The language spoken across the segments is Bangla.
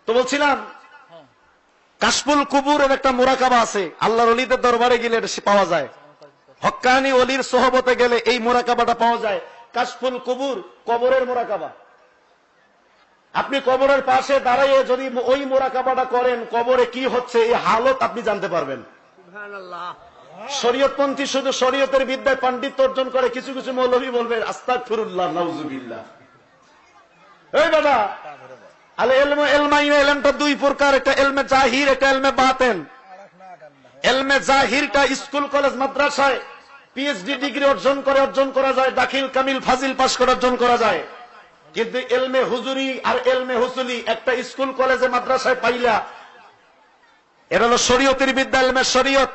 তো বলছিলাম কাশফুল কুবুরের একটা মোরাকাবা আছে, আল্লাহর ওলিদের দরবারে গেলে পাওয়া যায়, হক্কানি ওলির সোহবতে গেলে এই মোরাকাবাটা পাওয়া যায়। কাশফুল কুবুর, কবরের মোরাকাবা। আপনি কবরের পাশে দাঁড়িয়ে যদি ওই মোরাকাবাটা করেন, কবরে কি হচ্ছে এই হালত আপনি জানতে পারবেন। শরীয়তপন্থী শুধু শরীয়তের বিদ্যায় পাণ্ডিত্য অর্জন করে, কিছু কিছু মৌলভী বলবে আস্তাগফিরুল্লাহ নাউজুবিল্লাহ। এই দাদা, আলে ইলমে ইলমাইনে, ইলমটা দুই প্রকার, একটা ইলমে জাহির, একটা ইলমে বাতেন। ইলমে জাহিরটা স্কুল কলেজ মাদ্রাসায় পিএইচডি ডিগ্রি অর্জন করা যায়, দাখিল কামিল ফাজিল পাশ করে অর্জন করা যায়। কিন্তু ইলমে হুজুরি আর ইলমে হুসুলি একটা স্কুল কলেজে মাদ্রাসায় পাইলা, এটা হলো শরীয়তের বিদ্যা, ইলমে শরীয়ত।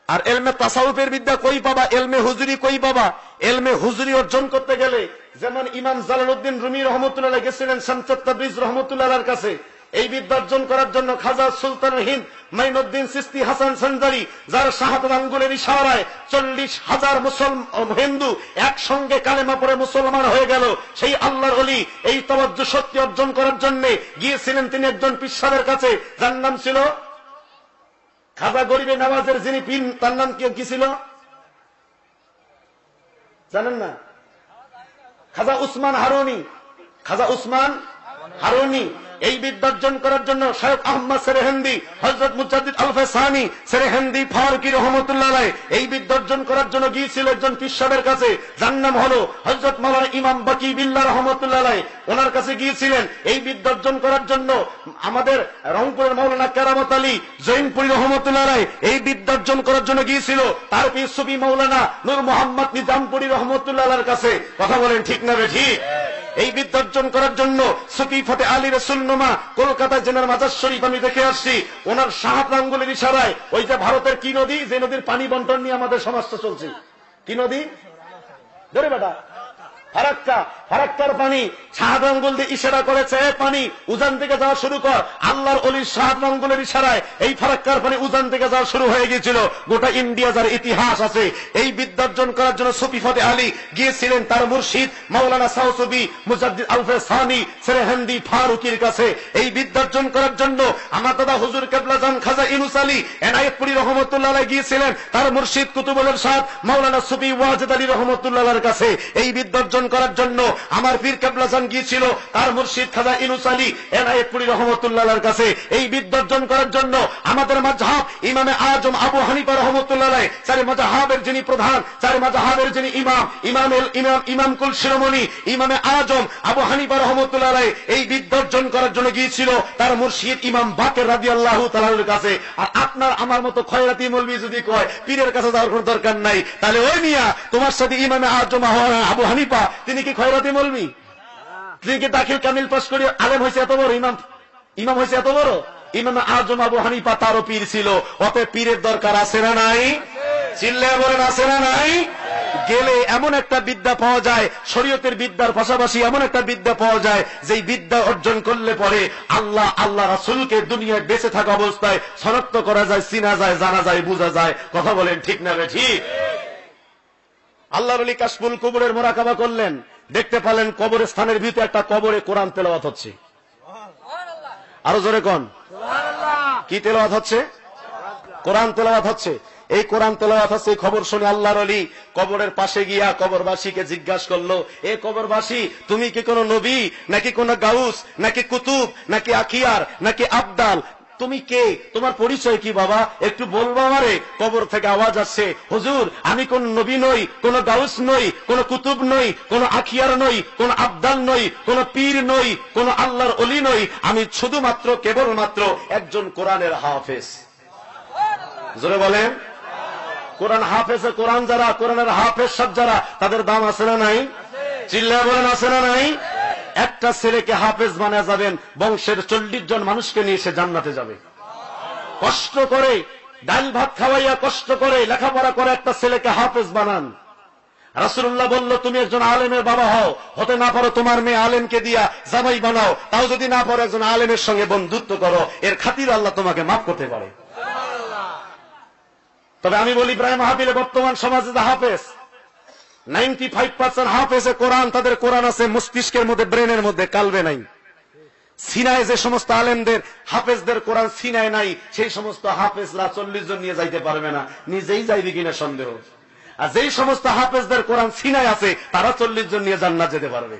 আর ইলমে তাসাউফের বিদ্যা কই পাবা, ইলমে হুজুরি কই পাবা? ইলমে হুজুরি অর্জন করতে গেলে যেমন ইমাম জালালউদ্দিন রুমি রহমতুল্লাহ গেছিলেন শামসুত তাবরিজ রহমতুল্লাহর কাছে, এই বিদ্যা অর্জন করার জন্য খাজা সুলতানুল হিন্দ মাইনুদ্দিন চিশতি হাসান সঞ্জারি, যার শাহাদাত আঙ্গুলের ইশারায় 40,000 হিন্দু একসঙ্গে কালেমা পড়ে মুসলমান হয়ে গেল, সেই আল্লাহর ওলি এই তাওয়াজ্জুহ শক্তি অর্জন করার জন্য গিয়েছিলেন তিনি একজন পীর সাহেবের কাছে, যার নাম ছিল খাজা গরিবে নওয়াজের যিনি পীর, তার নাম কি ছিল জানেন না? খাজা উসমান হারুনি। খাজা উসমান হারুনি এই বিদ্যা অর্জন করার জন্য শায়খ আহমদ সেরহিন্দি, হযরত মুজাদ্দিদ আল-ফাসানি সেরহিন্দি ফারুকি রাহমাতুল্লাহ আলাইহি এই বিদ্যা অর্জন করার জন্য গিয়েছিল একজন পীর সাহেবের কাছে, যার নাম হলো হযরত মাওলানা ইমাম বাকি বিল্লাহ রাহমাতুল্লাহ আলাইহি। ওনার কাছে গিয়েছিলেন এই বিদ্যা অর্জন করার জন্য আমাদের রংপুরের মাওলানা কেরামত আলী জৈনপুরী রাহমাতুল্লাহ আলাইহি এই বিদ্যা অর্জন করার জন্য গিয়েছিল তার পীর সুফি মাওলানা নূর মোহাম্মদ নিজামপুরী রাহমাতুল্লাহ আলাইহির কাছে। কথা বলেন ঠিক না ঠিক? এই বিদ্যা অর্জন করার জন্য সুফি ফতে আলী রাসূলনুমা কলকাতা জেনার মাজার শরীফ আমি দেখে আসছি, ওনার শাহাদাত আঙ্গুলের ইশারায় ওই যে ভারতের কি নদী, যে নদীর পানি বন্টন নিয়ে আমাদের সমাজটা চলছে, কি নদী ধরে বেটা? ফারাক্কা। ফারাক্কার পানি শাহাদাত আঙ্গুল দিয়ে ইশারা করেছে, পানি উজান থেকে যাওয়া শুরু কর। আল্লাহর ওলির শাহাদাত আঙ্গুলের ইশারায় এই ফারাক্কার পানি উজান থেকে যাওয়া শুরু হয়ে গিয়েছিল। গোটা ইন্ডিয়া যার ইতিহাস আছে, এই বিদ্যা অর্জন করার জন্য সুফি ফতে আলী গিয়েছিলেন তার মুর্শিদ মাওলানা সাউসুবি মুজাদ্দিদ আল-ফাসানি সেরহিন্দি ফারুকির কাছে। এই বিদ্যা অর্জন করার জন্য আমার দাদা হুজুর কেবলা জান খাজা ইউনুস আলী এনায়েতপুরী রহমতুল্লাহ আলাইহি গিয়েছিলেন তার মুর্শিদ কুতুবুল ইরশাদ মাওলানা সুফি ওয়াজেদ আলী রহমতুল্লাহর কাছে। এই বিদ্যা অর্জন করার জন্য আমার পীর কেবলা জান গিয়েছিল তার মুর্শিদ খাজা ইউনুস আলী এনায়েতপুরী রহমতুল্লাহর কাছে। এই বিদ্যা অর্জন করার জন্য আমাদের মাযহাব ইমামে আজম আবু হানিফা রাহমাতুল্লাহ আলাইহি, চার মাযহাবের যিনি প্রধান, চার মাযহাবের যিনি ইমাম কুল শিরোমণি ইমামে আজম আবু হানিফা রাহমাতুল্লাহ আলাইহি এই বিদ্যা অর্জন করার জন্য গিয়েছিল তার মুর্শিদ ইমাম বাকের রাদিয়াল্লাহু তাআলার কাছে। আর আপনার আমার মতো খয়রাতি মৌলভী যদি কয় পীরের কাছে যাওয়ার কোনো দরকার নাই, তাহলে ওই মিয়া তোমার সাথে ইমামে আজম আবু হানিফা তিনি কি খয়রাতি মৌলভী? তিনি কি দাখিল কামিল পাস করে আলেম হয়েছে এত বড়, ইমাম হয়েছে এত বড়? ইমামে আজম আবু হানিফা তারও পীর ছিল। অতএব পীরের দরকার আছে না নাই? চিল্লায়া বলেন আছে না নাই? গেলে এমন একটা বিদ্যা পাওয়া যায়, শরীয়তের বিদ্যার পাশাপাশি এমন একটা বিদ্যা পাওয়া যায় যেই বিদ্যা অর্জন করলে পরে আল্লাহ রাসূলকে দুনিয়ায় বেঁচে থাকা অবস্থায় শনাক্ত করা যায়, চিনা যায়, জানা যায়, বোঝা যায়। কথা বলেন ঠিক না ঠিক? আল্লাহর ওলি কাশফুল কুবুরের মোরাকাবা করলেন, দেখতে পেলেন কবরস্থানের ভিতরে একটা কবরে কোরআন তেলাওয়াত হচ্ছে। আরো জোরে কোন কি তেলাওয়াত হচ্ছে? কোরআন তেলাওয়াত হচ্ছে। এই কোরআন তেলাওয়াত হচ্ছে, এই খবর শুনে আল্লাহর ওলি কবরের পাশে গিয়া কবরবাসীকে জিজ্ঞাসা করলো, এ কবরবাসী তুমি কি কোন নবী নাকি কোন গাউস নাকি কুতুব নাকি আখিয়ার নাকি আবদাল? তুমি কে? তোমার পরিচয় কি বাবা? একটু বলবো আমারে। কবর থেকে আওয়াজ আসছে, হুজুর আমি কোন নবী নই, কোন গাউস নই, কোন কুতুব নই, কোন আখিয়ার নই, কোন আবদাল নই, কোন পীর নই, কোন আল্লাহর ওলি নই, আমি শুধুমাত্র কেবলমাত্র একজন কোরআনের হাফেজ। জোরে বলেন কোরআন হাফেজ। কোরআন যারা, কোরআনের হাফেজ সব যারা, তাদের দাম আছে না নাই? চিল্লায়া বলেন আছে না নাই? একটা ছেলেকে হাফেজ বানা যাবেন, বংশের 40 জন মানুষকে নিয়ে সে জান্নাতে যাবে। কষ্ট করে ডাল ভাত খাওয়াইয়া কষ্ট করে লেখাপড়া করে একটা ছেলেকে হাফেজ বানান। রাসূলুল্লাহ বলল তুমি একজন আলেমের বাবা হও, হতে না পারো তোমার মেয়ে আলেমকে দিয়া জামাই বানাও, তাও যদি না পারো একজন আলেমের সঙ্গে বন্ধুত্ব করো, এর খাতির আল্লাহ তোমাকে মাফ করতে পারে। তবে আমি বলি ইব্রাহিম মাহফিলে বর্তমান সমাজে যে হাফেজ 95% হাফেজে কোরআন, তাদের কোরআন আছে মস্তিষ্কের মধ্যে, ব্রেনের মধ্যে, কালবে নাই। সিনায় যে সমস্ত আলেমদের হাফেজদের কোরআন সিনায় নাই, সেই সমস্ত হাফেজরা 40 জন নিয়ে যাইতে পারবে না, নিজেই যাইবে কিনা সন্দেহ। আর যেই সমস্ত হাফেজদের কোরআন সিনায় আছে, তারা 40 জন নিয়ে জান্নাত যেতে পারবে।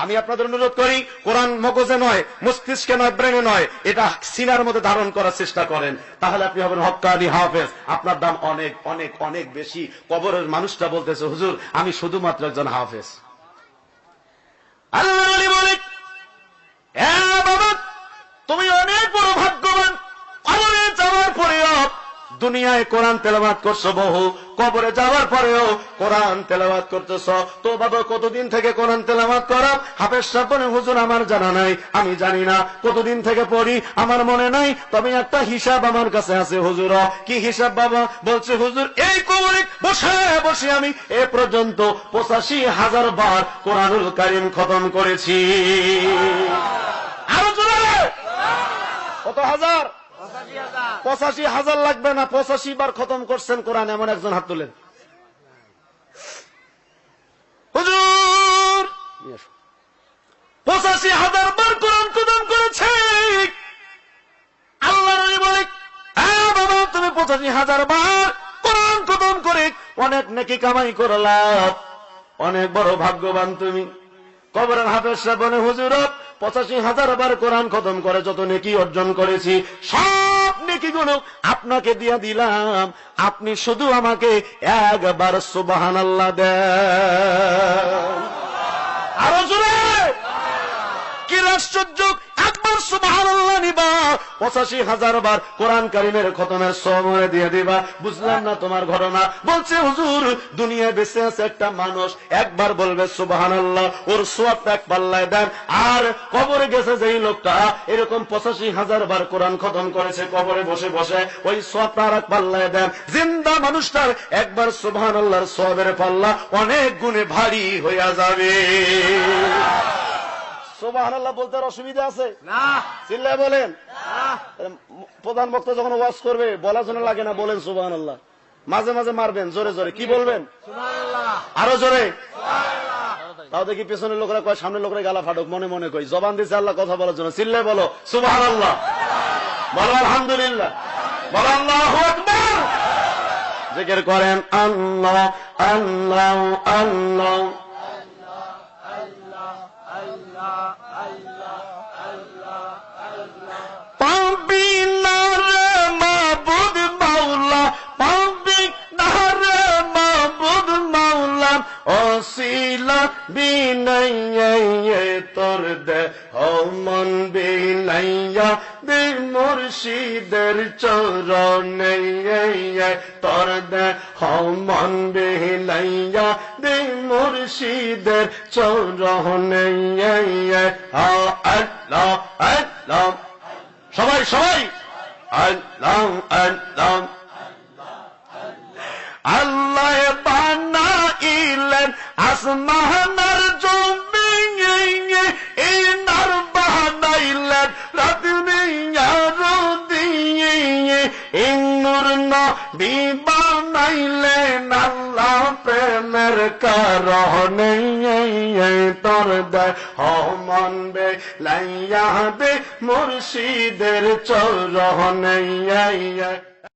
আমি আপনাদের অনুরোধ করি, কোরআন মগজে নয়, মস্তিষ্কে নয়, ব্রেনে নয়, এটা সিনার মধ্যে ধারণ করার চেষ্টা করেন, তাহলে আপনি হবেন হক্কানি হাফেজ। আপনার দাম অনেক অনেক অনেক বেশি। কবরের মানুষটা বলতেছে, হুজুর আমি শুধুমাত্র একজন হাফেজ। আল্লাহর ওলি বলে, হ্যাঁ বাবা, তুমি অনেক বড় ভাগ্যবান। কবরে যাওয়ার পরেও দুনিয়ায় কোরআন তেলাওয়াত করছো বহু, কবরে যাওয়ার পরেও কোরআন তেলাওয়াত করতেছ। তো বাবা কতদিন থেকে কোরআন তেলাওয়াত করো? হাফেজ সাহেব বলে, হুজুর আমার জানা নাই, আমি জানি না কতদিন থেকে পড়ি, আমার মনে নাই, তবে একটা হিসাব আমার কাছে আছে হুজুর। কি হিসাব বাবা? বলছে, হুজুর এই কবরে বসে বসে আমি এ পর্যন্ত 85,000 বার কোরআনুল কারীম খতম করেছি। আরো জোরে, কত হাজার? 85,000 লাগবে না, 85 বার খতম করছেন কোরআন, এমন একজন হাত তুলেন। হুজুর 85,000 বার কোরআন খতম করেছে। আল্লাহর ওলি বলে, হ্যাঁ বাবা, তুমি 85,000 বার কোরআন খতম করে অনেক নেকি কামাই করলাম, অনেক বড় ভাগ্যবান তুমি। কবরের হাফেজ সাহেব বলে, হুজুর 85,000 বার কোরআন খতম করে যত নেকি অর্জন করেছি, সব নেকিগুলো আপনাকে দিয়ে দিলাম, আপনি শুধু আমাকে একবার সুবহানাল্লাহ দেন। আরো জোরে, কি আশ্চর্য, একবার সুবহানাল্লাহ নিবা, 85,000 বার কোরআন কারীমের খতমের সময় দিয়ে দিবা। বুঝলাম না তোমার ঘটনা। বলছে, হুজুর দুনিয়ায় বেঁচে আছে একটা মানুষ, একবার বলবে সুবহানাল্লাহ, ওর সওয়াবটা এক পাল্লায় দেন। আর কবরে গেছে যেই লোকটা এরকম 85,000 বার কোরআন খতম করেছে, কবরে বসে বসে ওই সওয়াবটা আর এক পাল্লায় দেন। জিন্দা মানুষটার একবার সুবহানাল্লাহর সওয়াবের পাল্লা অনেক গুণে ভারী হইয়া যাবে। সুবহানাল্লাহ বলতে অসুবিধা আছে না? চিল্লায় বলেন। প্রধান বক্তা যখন ওয়াজ করবে বলার জন্য লাগে না, বলেন সুবহানাল্লাহ। মাঝে মাঝে মারবেন জোরে জোরে, কি বলবেন? আরো জোরে। তাও দেখি পেছনের লোকরা কয়, সামনের লোকরা গালা ফাটক, মনে মনে কই জবান দিচ্ছে আল্লাহ কথা বলার জন্য। চিল্লায় বলো সুবহানাল্লাহ, বলো আলহামদুলিল্লাহ, বলো আল্লাহু আকবার। জিকির করেন আল্লাহ আল্লাহ আল্লাহ। পাবি না রে মাবুদ মাওলা, পাবি না রে মাবুদ মাওলা, ওসিলা বিনাইয়া তোর দে মন বিনাইয়া দে মুর্শিদের চরণে, তোর দে মন বিনাইয়া দে মুর্শিদের চরণে। আল্লাহ আল্লাহ, সবাই সবাই আল্লাহ আল্লাহ। আল্লাহ বানাইলেন আসমান আর জমিন, এই নার বানাইলেন রাত দিয়ে, এই নূর নবী বানাইলেন আল্লাহ প্রেমের কারণে, তোর দেয় মন বে লাইয়া দে মুর্শিদের চরণে।